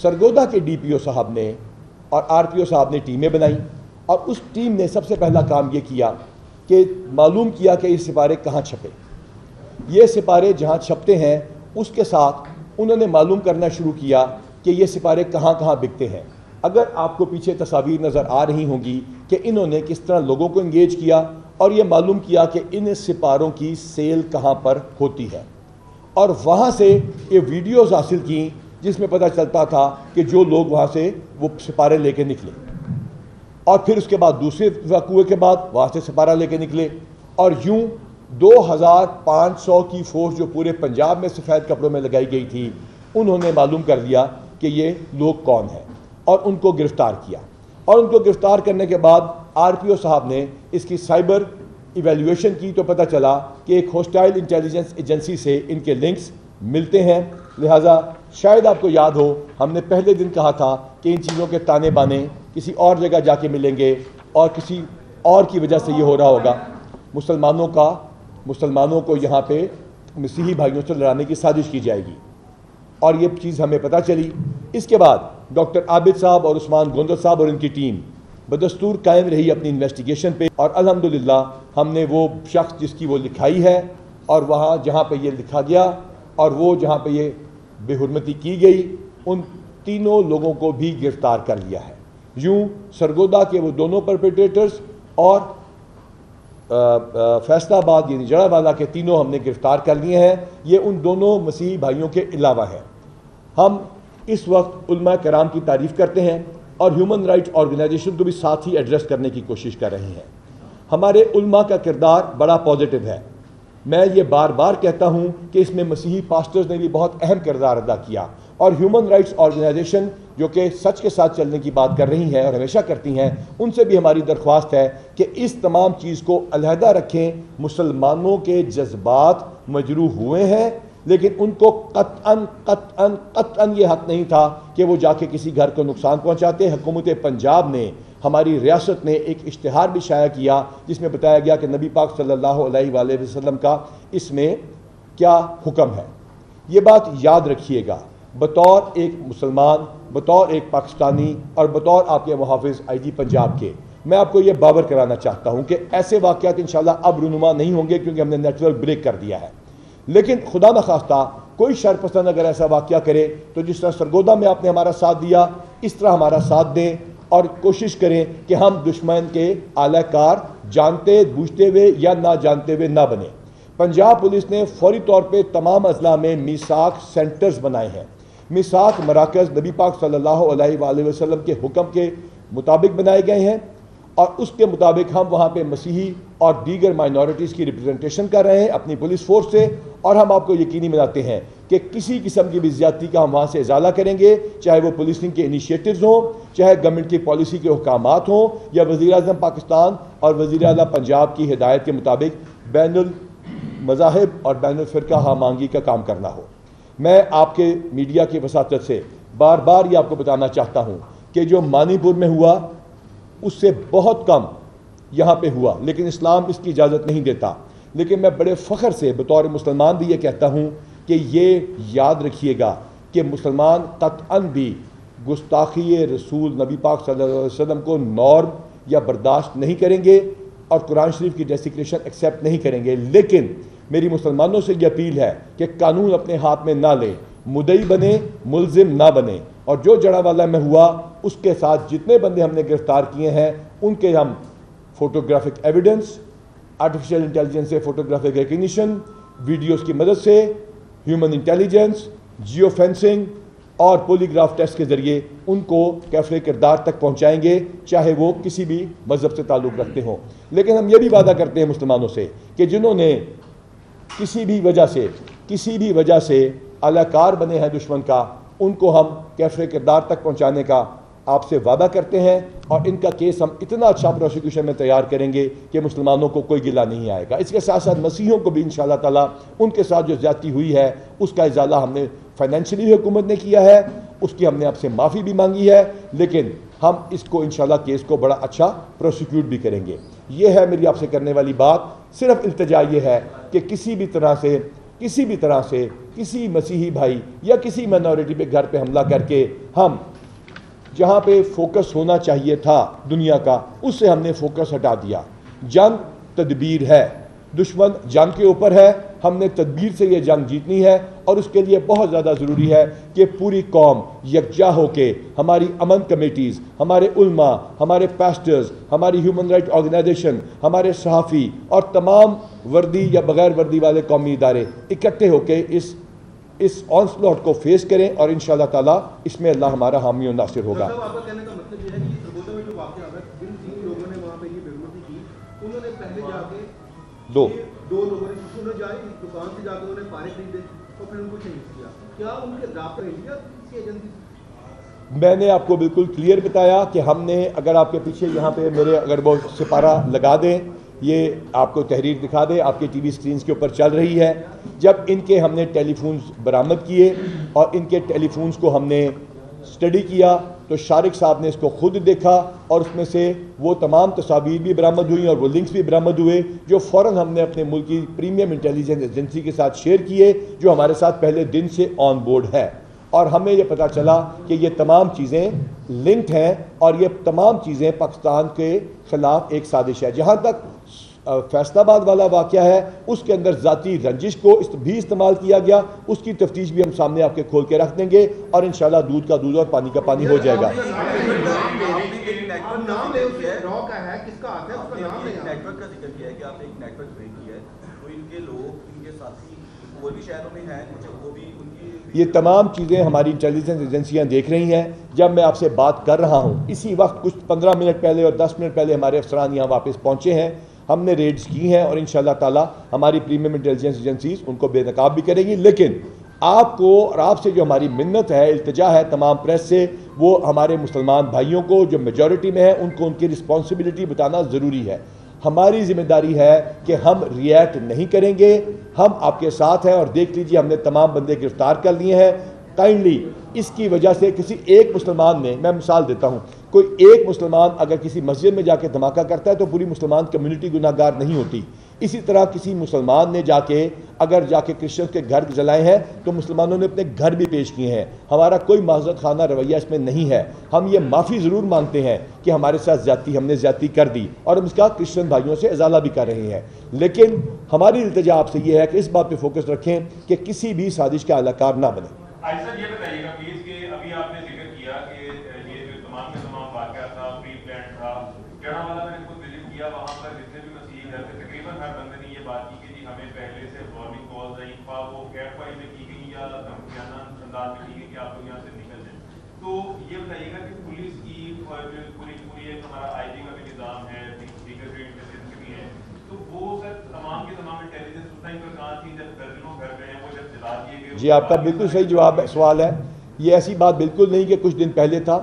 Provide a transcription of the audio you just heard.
سرگودا کے DPO صاحب نے اور RPO صاحب نے ٹیمیں بنائیں اور اس ٹیم نے سب سے پہلا کام یہ کیا کہ معلوم کیا کہ یہ سپارے کہاں چھپے. یہ سپارے جہاں چھپتے ہیں اس کے ساتھ انہوں نے معلوم کرنا شروع کیا کہ یہ سپارے کہاں کہاں بکتے ہیں. اگر آپ کو پیچھے تصاویر نظر آ رہی ہوں گی کہ انہوں نے کس طرح لوگوں کو انگیج کیا اور یہ معلوم کیا کہ ان سپاروں کی سیل کہاں پر ہوتی ہے، اور وہاں سے یہ ویڈیوز حاصل کیں جس میں پتہ چلتا تھا کہ جو لوگ وہاں سے وہ سپارے لے کے نکلے، اور پھر اس کے بعد دوسرے وقوعے کے بعد وہاں سے سپارہ لے کے نکلے، اور یوں 2500 کی فورس جو پورے پنجاب میں سفید کپڑوں میں لگائی گئی تھی انہوں نے معلوم کر دیا کہ یہ لوگ کون ہیں اور ان کو گرفتار کیا. اور ان کو گرفتار کرنے کے بعد RPO صاحب نے اس کی سائبر ایویلیویشن کی تو پتہ چلا کہ ایک ہوسٹائل انٹیلیجنس ایجنسی سے ان کے لنکس ملتے ہیں. لہٰذا شاید آپ کو یاد ہو ہم نے پہلے دن کہا تھا کہ ان چیزوں کے تانے بانے کسی اور جگہ جا کے ملیں گے اور کسی اور کی وجہ سے یہ ہو رہا ہوگا. مسلمانوں کو یہاں پہ مسیحی بھائیوں سے لڑانے کی سازش کی جائے گی، اور یہ چیز ہمیں پتہ چلی. اس کے بعد ڈاکٹر عابد صاحب اور عثمان گوندل صاحب اور ان کی ٹیم بدستور قائم رہی اپنی انویسٹیگیشن پہ، اور الحمدللہ ہم نے وہ شخص جس کی وہ لکھائی ہے اور وہاں جہاں پہ یہ لکھا گیا اور وہ جہاں پہ یہ بے حرمتی کی گئی ان تینوں لوگوں کو بھی گرفتار کر لیا ہے. یوں سرگودا کے وہ دونوں پرپیٹریٹرز اور فیصلہ آباد یعنی جڑا والا کے تینوں ہم نے گرفتار کر لیے ہیں. یہ ان دونوں مسیحی بھائیوں کے علاوہ ہیں. ہم اس وقت علماء کرام کی تعریف کرتے ہیں اور ہیومن رائٹس آرگنائزیشن کو بھی ساتھ ہی ایڈریس کرنے کی کوشش کر رہے ہیں. ہمارے علماء کا کردار بڑا پازیٹیو ہے. میں یہ بار بار کہتا ہوں کہ اس میں مسیحی پاسٹرز نے بھی بہت اہم کردار ادا کیا، اور ہیومن رائٹس آرگنائزیشن جو کہ سچ کے ساتھ چلنے کی بات کر رہی ہیں اور ہمیشہ کرتی ہیں ان سے بھی ہماری درخواست ہے کہ اس تمام چیز کو علیحدہ رکھیں. مسلمانوں کے جذبات مجروح ہوئے ہیں، لیکن ان کو قطعاً یہ حق نہیں تھا کہ وہ جا کے کسی گھر کو نقصان پہنچاتے. حکومت پنجاب نے، ہماری ریاست نے ایک اشتہار بھی شائع کیا جس میں بتایا گیا کہ نبی پاک صلی اللہ علیہ وآلہ وسلم کا اس میں کیا حکم ہے. یہ بات یاد رکھیے گا بطور ایک مسلمان، بطور ایک پاکستانی اور بطور آپ کے محافظ IG پنجاب کے. میں آپ کو یہ باور کرانا چاہتا ہوں کہ ایسے واقعات انشاءاللہ اب رونما نہیں ہوں گے کیونکہ ہم نے نیٹ ورک بریک کر دیا ہے. لیکن خدا نخواستہ کوئی شر پسند اگر ایسا واقعہ کرے تو جس طرح سرگودا میں آپ نے ہمارا ساتھ دیا اس طرح ہمارا ساتھ دیں، اور کوشش کریں کہ ہم دشمن کے اعلی کار جانتے بوجھتے ہوئے یا نہ جانتے ہوئے نہ بنیں. پنجاب پولیس نے فوری طور پہ تمام اضلاع میں میثاق سینٹرز بنائے ہیں. میثاق مراکز نبی پاک صلی اللہ علیہ وآلہ وسلم کے حکم کے مطابق بنائے گئے ہیں، اور اس کے مطابق ہم وہاں پہ مسیحی اور دیگر مائنورٹیز کی ریپرزنٹیشن کر رہے ہیں اپنی پولیس فورس سے. اور ہم آپ کو یقینی بناتے ہیں کہ کسی قسم کی بھی زیادتی کا ہم وہاں سے ازالہ کریں گے، چاہے وہ پولیسنگ کے انیشیٹوز ہوں، چاہے گورنمنٹ کی پالیسی کے احکامات ہوں، یا وزیر اعظم پاکستان اور وزیر اعلیٰ پنجاب کی ہدایت کے مطابق بین المذاہب اور بین الفرقہ ہم آہنگی کا کام کرنا ہو. میں آپ کے میڈیا کی وساطت سے بار بار یہ آپ کو بتانا چاہتا ہوں کہ جو منی پور میں ہوا اس سے بہت کم یہاں پہ ہوا، لیکن اسلام اس کی اجازت نہیں دیتا. لیکن میں بڑے فخر سے بطور مسلمان بھی یہ کہتا ہوں کہ یہ یاد رکھیے گا کہ مسلمان قطعاً بھی گستاخی رسول نبی پاک صلی اللہ علیہ وسلم کو نارم یا برداشت نہیں کریں گے اور قرآن شریف کی ڈیسیکریشن ایکسیپٹ نہیں کریں گے. لیکن میری مسلمانوں سے یہ اپیل ہے کہ قانون اپنے ہاتھ میں نہ لیں، مدعی بنے، ملزم نہ بنے. اور جو جڑا والا میں ہوا اس کے ساتھ جتنے بندے ہم نے گرفتار کیے ہیں ان کے ہم فوٹوگرافک ایویڈنس، آرٹیفیشیل انٹیلیجنس سے فوٹوگرافک ریکگنیشن، ویڈیوز کی مدد سے، ہیومن انٹیلیجنس، جیو فینسنگ اور پولیگراف ٹیسٹ کے ذریعے ان کو کیفر کردار تک پہنچائیں گے، چاہے وہ کسی بھی مذہب سے تعلق رکھتے ہوں. لیکن ہم یہ بھی وعدہ کرتے ہیں مسلمانوں سے کہ جنہوں نے کسی بھی وجہ سے اعلی کار بنے ہیں دشمن کا، ان کو ہم کیفر کردار تک پہنچانے کا آپ سے وعدہ کرتے ہیں، اور ان کا کیس ہم اتنا اچھا پروسیکیوشن میں تیار کریں گے کہ مسلمانوں کو کوئی گلہ نہیں آئے گا. اس کے ساتھ ساتھ مسیحیوں کو بھی انشاءاللہ تعالیٰ ان کے ساتھ جو زیادتی ہوئی ہے اس کا ازالہ ہم نے فائنینشلی حکومت نے کیا ہے، اس کی ہم نے آپ سے معافی بھی مانگی ہے، لیکن ہم اس کو انشاءاللہ کیس کو بڑا اچھا پروسیکیوٹ بھی کریں گے. یہ ہے میری آپ سے کرنے والی بات. صرف التجا یہ ہے کہ کسی بھی طرح سے کسی بھی طرح سے کسی مسیحی بھائی یا کسی مائنورٹی پہ گھر پہ حملہ کر کے ہم جہاں پہ فوکس ہونا چاہیے تھا دنیا کا اس سے ہم نے فوکس ہٹا دیا۔ جنگ تدبیر ہے، دشمن جنگ کے اوپر ہے، ہم نے تدبیر سے یہ جنگ جیتنی ہے، اور اس کے لیے بہت زیادہ ضروری ہے کہ پوری قوم یکجا ہو کے ہماری امن کمیٹیز، ہمارے علماء، ہمارے پاسٹرز، ہماری ہیومن رائٹ آرگنائزیشن، ہمارے صحافی اور تمام وردی یا بغیر وردی والے قومی ادارے اکٹھے ہو کے اس آنسلوٹ کو فیس کریں، اور انشاءاللہ تعالیٰ اس میں اللہ ہمارا حامی و ناصر ہوگا۔ آپ کا کہنے کا مطلب یہ ہے کہ سرگودا میں جو واقعہ ہوا ہے، جن 3 لوگوں نے وہاں پہ یہ بے حرمتی کی، انہوں نے پہلے جا کے دو لوگوں نے انہوں نے جائے دکان سے جا کے انہوں نے پارے خریدے اور پھر ان کو چینج کیا، کیا ان کے رابطہ انڈیا کی ایجنسی سے؟ میں نے آپ کو بالکل کلیئر بتایا کہ ہم نے، اگر آپ کے پیچھے یہاں پہ میرے اگر وہ سپارہ لگا دیں، یہ آپ کو تحریر دکھا دے، آپ کے ٹی وی سکرینز کے اوپر چل رہی ہے، جب ان کے ہم نے ٹیلی فونز برآمد کیے اور ان کے ٹیلی فونز کو ہم نے اسٹڈی کیا تو شارق صاحب نے اس کو خود دیکھا، اور اس میں سے وہ تمام تصاویر بھی برآمد ہوئیں اور وہ لنکس بھی برآمد ہوئے جو فوراً ہم نے اپنے ملک کی پریمیم انٹیلیجنس ایجنسی کے ساتھ شیئر کیے، جو ہمارے ساتھ پہلے دن سے آن بورڈ ہے، اور ہمیں یہ پتہ چلا کہ یہ تمام چیزیں لنکڈ ہیں اور یہ تمام چیزیں پاکستان کے خلاف ایک سازش ہے۔ جہاں تک فیصل آباد والا واقعہ ہے، اس کے اندر ذاتی رنجش کو بھی استعمال کیا گیا، اس کی تفتیش بھی ہم سامنے آپ کے کھول کے رکھ دیں گے، اور انشاءاللہ دودھ کا دودھ اور پانی کا پانی ہو جائے گا۔ یہ تمام چیزیں ہماری انٹیلیجنس ایجنسیاں دیکھ رہی ہیں۔ جب میں آپ سے بات کر رہا ہوں اسی وقت کچھ 15 منٹ پہلے اور 10 منٹ پہلے ہمارے افسران یہاں واپس پہنچے ہیں، ہم نے ریڈز کی ہیں، اور انشاءاللہ تعالی ہماری پریمیم انٹیلیجنس ایجنسیز ان کو بے نقاب بھی کریں گی۔ لیکن آپ کو اور آپ سے جو ہماری منت ہے، التجا ہے تمام پریس سے، وہ ہمارے مسلمان بھائیوں کو جو میجورٹی میں ہیں ان کو ان کی رسپانسبلٹی بتانا ضروری ہے۔ ہماری ذمہ داری ہے کہ ہم ریئیکٹ نہیں کریں گے، ہم آپ کے ساتھ ہیں، اور دیکھ لیجئے ہم نے تمام بندے گرفتار کر لیے ہیں۔ کائنڈلی اس کی وجہ سے کسی ایک مسلمان نے، میں مثال دیتا ہوں، کوئی ایک مسلمان اگر کسی مسجد میں جا کے دھماکہ کرتا ہے تو پوری مسلمان کمیونٹی گناہ گار نہیں ہوتی۔ اسی طرح کسی مسلمان نے اگر جا کے کرسچنز کے گھر جلائے ہیں تو مسلمانوں نے اپنے گھر بھی پیش کیے ہیں۔ ہمارا کوئی معذرت خانہ رویہ اس میں نہیں ہے، ہم یہ معافی ضرور مانگتے ہیں کہ ہمارے ساتھ ہم نے زیادتی کر دی، اور ہم اس کا کرسچن بھائیوں سے ازالہ بھی کر رہے ہیں، لیکن ہماری التجا آپ سے یہ ہے کہ اس بات پہ فوکس رکھیں کہ کسی بھی سازش کا اہلکار نہ بنے۔ سر یہ بتائیے گا پلیز کہ ابھی آپ نے ذکر کیا کہ یہ جو تمام کے تمام واقعہ تھا، پری پلان تھا، جڑا والا میں نے خود وزٹ کیا، وہاں پر جتنے بھی مسیحی گھر تھے تقریباً ہر بندے نے یہ بات کی کہ جی ہمیں پہلے سے وارننگ کالز آئی، وہ گیٹ وائی میں کی گئی یا دھمکیانہ انداز میں کی گئی کہ آپ لوگ یہاں سے نکل جائیں۔ تو یہ بتائیے گا کہ پولیس کی پوری ایک ہمارا آئی جی کا بھی نظام ہے، دیگر جو انٹیلیجنس بھی ہیں، تو وہ سر تمام کے تمام انٹیلیجنس اس ٹائم پر کہاں تھی جب درجنوں گھر گئے ہیں، وہ جب جلا دیے گئے؟ جی آپ کا بالکل صحیح سوال ہے، یہ ایسی بات بالکل نہیں کہ کچھ دن پہلے تھا۔